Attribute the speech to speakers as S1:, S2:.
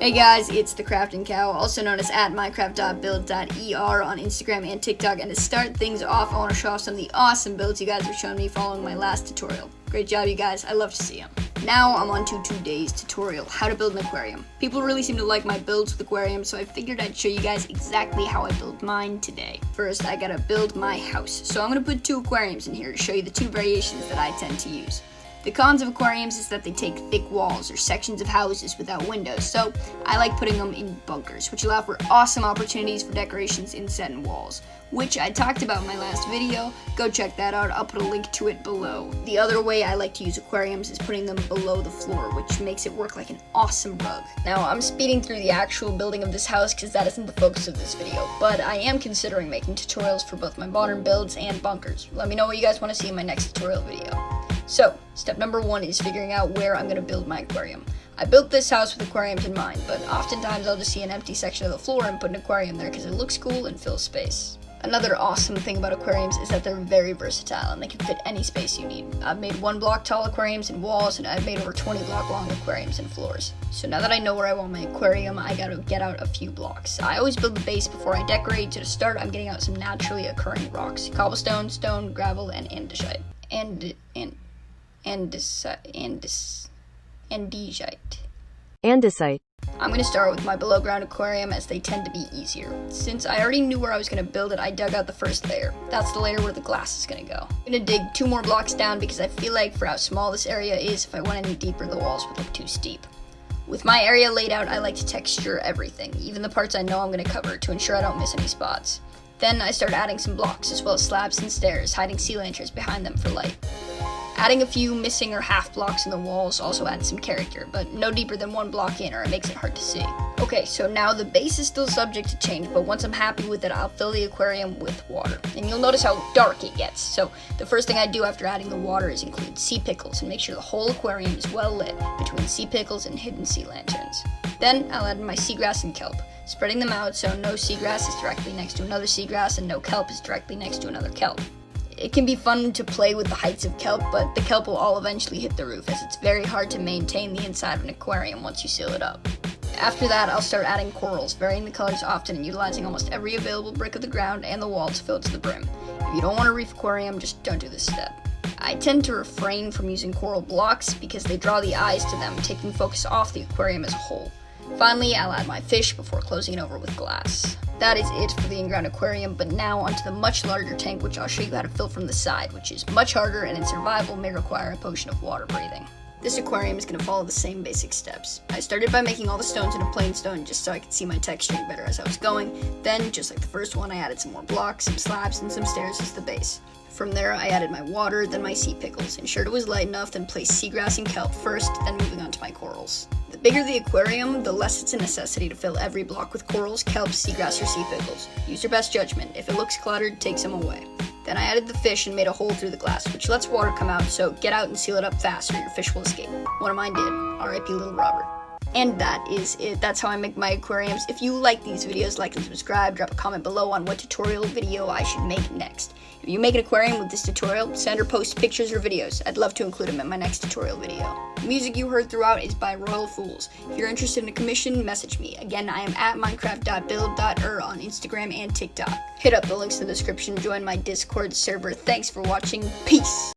S1: Hey guys, it's the Crafting Cow, also known as @minecraft.build.er on Instagram and TikTok. And to start things off, I want to show off some of the awesome builds you guys were showing me following my last tutorial. Great job, you guys. I love to see them. Now I'm on to today's tutorial, how to build an aquarium. People really seem to like my builds with aquariums, so I figured I'd show you guys exactly how I build mine today. First, I gotta build my house. So I'm gonna put 2 aquariums in here to show you the 2 variations that I tend to use. The cons of aquariums is that they take thick walls or sections of houses without windows, so I like putting them in bunkers, which allow for awesome opportunities for decorations inset and walls, which I talked about in my last video. Go check that out, I'll put a link to it below. The other way I like to use aquariums is putting them below the floor, which makes it work like an awesome rug. Now, I'm speeding through the actual building of this house because that isn't the focus of this video, but I am considering making tutorials for both my modern builds and bunkers. Let me know what you guys want to see in my next tutorial video. So, step number 1 is figuring out where I'm going to build my aquarium. I built this house with aquariums in mind, but oftentimes I'll just see an empty section of the floor and put an aquarium there because it looks cool and fills space. Another awesome thing about aquariums is that they're very versatile and they can fit any space you need. I've made 1 block tall aquariums and walls, and I've made over 20 block long aquariums and floors. So now that I know where I want my aquarium, I gotta get out a few blocks. I always build the base before I decorate, so to start I'm getting out some naturally occurring rocks: cobblestone, stone, gravel, and andesite.
S2: Andesite.
S1: I'm going to start with my below ground aquarium as they tend to be easier. Since I already knew where I was going to build it, I dug out the first layer. That's the layer where the glass is going to go. I'm going to dig 2 more blocks down because I feel like for how small this area is, if I went any deeper the walls would look too steep. With my area laid out, I like to texture everything, even the parts I know I'm going to cover, to ensure I don't miss any spots. Then I start adding some blocks as well as slabs and stairs, hiding sea lanterns behind them for light. Adding a few missing or half blocks in the walls also adds some character, but no deeper than 1 block in or it makes it hard to see. Okay, so now the base is still subject to change, but once I'm happy with it, I'll fill the aquarium with water. And you'll notice how dark it gets. So the first thing I do after adding the water is include sea pickles and make sure the whole aquarium is well lit between sea pickles and hidden sea lanterns. Then I'll add my seagrass and kelp, spreading them out so no seagrass is directly next to another seagrass and no kelp is directly next to another kelp. It can be fun to play with the heights of kelp, but the kelp will all eventually hit the roof, as it's very hard to maintain the inside of an aquarium once you seal it up. After that, I'll start adding corals, varying the colors often and utilizing almost every available brick of the ground and the wall to fill it to the brim. If you don't want a reef aquarium, just don't do this step. I tend to refrain from using coral blocks because they draw the eyes to them, taking focus off the aquarium as a whole. Finally, I'll add my fish before closing it over with glass. That is it for the in-ground aquarium, but now onto the much larger tank, which I'll show you how to fill from the side, which is much harder and in survival may require a potion of water breathing. This aquarium is going to follow the same basic steps. I started by making all the stones into plain stone just so I could see my texturing better as I was going. Then, just like the first one, I added some more blocks, some slabs, and some stairs as the base. From there, I added my water, then my sea pickles, ensured it was light enough, then placed seagrass and kelp first, then moving on to my corals. The bigger the aquarium, the less it's a necessity to fill every block with corals, kelp, seagrass, or sea pickles. Use your best judgment. If it looks cluttered, take some away. Then I added the fish and made a hole through the glass, which lets water come out, so get out and seal it up fast or your fish will escape. One of mine did. R.I.P. Little Robert. And that is it. That's how I make my aquariums. If you like these videos, like and subscribe. Drop a comment below on what tutorial video I should make next. If you make an aquarium with this tutorial, send or post pictures or videos. I'd love to include them in my next tutorial video. The music you heard throughout is by Royal Fools. If you're interested in a commission, message me. Again, I am @minecraft.build.er on Instagram and TikTok. Hit up the links in the description, join my Discord server. Thanks for watching. Peace!